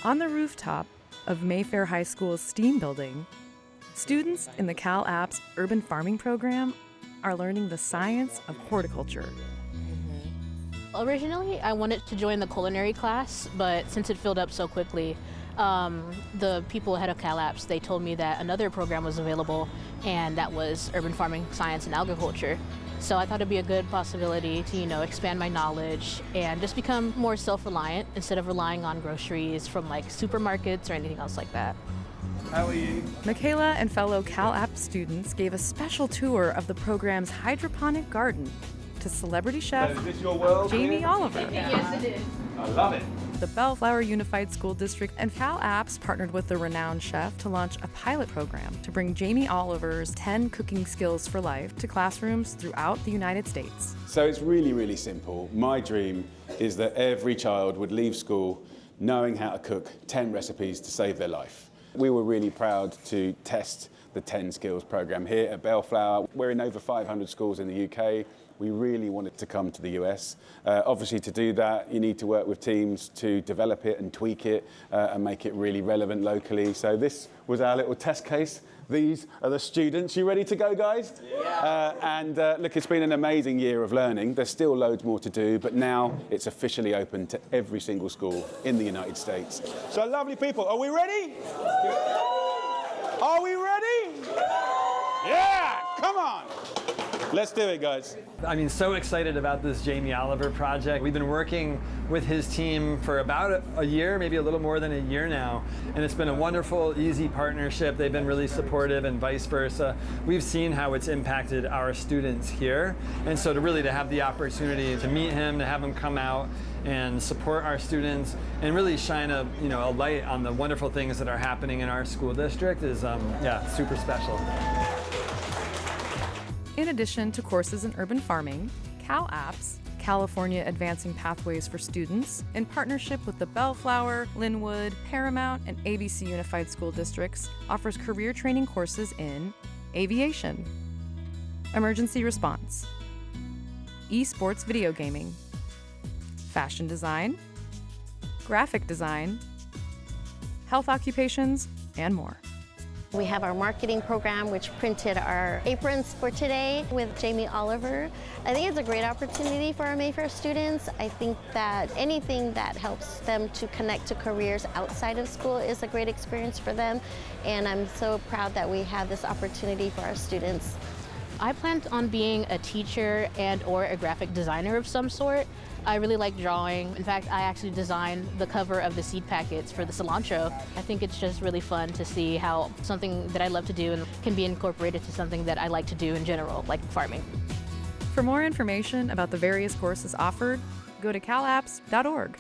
On the rooftop of Mayfair High School's STEAM building, students in the CalApps Urban Farming Program are learning the science of horticulture. Originally, I wanted to join the culinary class, but since it filled up so quickly, the people ahead of CalApps, they told me that another program was available, and that was urban farming, science, and agriculture. So I thought it'd be a good possibility to, expand my knowledge and just become more self-reliant instead of relying on groceries from like supermarkets or anything else like that. How are you? Michaela and fellow CalApps students gave a special tour of the program's hydroponic garden to celebrity chef Is this your world? Jamie Oliver. Yes, it is. I love it. The Bellflower Unified School District and CalApps partnered with the renowned chef to launch a pilot program to bring Jamie Oliver's 10 cooking skills for life to classrooms throughout the United States. So it's really, really simple. My dream is that every child would leave school knowing how to cook 10 recipes to save their life. We were really proud to test the 10 skills program here at Bellflower. We're in over 500 schools in the UK. We really wanted to come to the US. Obviously, to do that, you need to work with teams to develop it and tweak it and make it really relevant locally. So this was our little test case. These are the students. You ready to go, guys? Yeah. Look, it's been an amazing year of learning. There's still loads more to do, but now it's officially open to every single school in the United States. So, lovely people, are we ready? Are we ready? Yeah, come on. Let's do it, guys. I'm so excited about this Jamie Oliver project. We've been working with his team for about a year, maybe a little more than a year now, and it's been a wonderful, easy partnership. They've been really supportive and vice versa. We've seen how it's impacted our students here, and so to have the opportunity to meet him, to have him come out and support our students and really shine a light on the wonderful things that are happening in our school district is super special. In addition to courses in urban farming, CalApps, California Advancing Pathways for Students, in partnership with the Bellflower, Linwood, Paramount, and ABC Unified School Districts, offers career training courses in aviation, emergency response, esports video gaming, fashion design, graphic design, health occupations, and more. We have our marketing program, which printed our aprons for today with Jamie Oliver. I think it's a great opportunity for our Mayfair students. I think that anything that helps them to connect to careers outside of school is a great experience for them. And I'm so proud that we have this opportunity for our students. I planned on being a teacher and/or a graphic designer of some sort. I really like drawing. In fact, I actually designed the cover of the seed packets for the cilantro. I think it's just really fun to see how something that I love to do can be incorporated to something that I like to do in general, like farming. For more information about the various courses offered, go to calapps.org.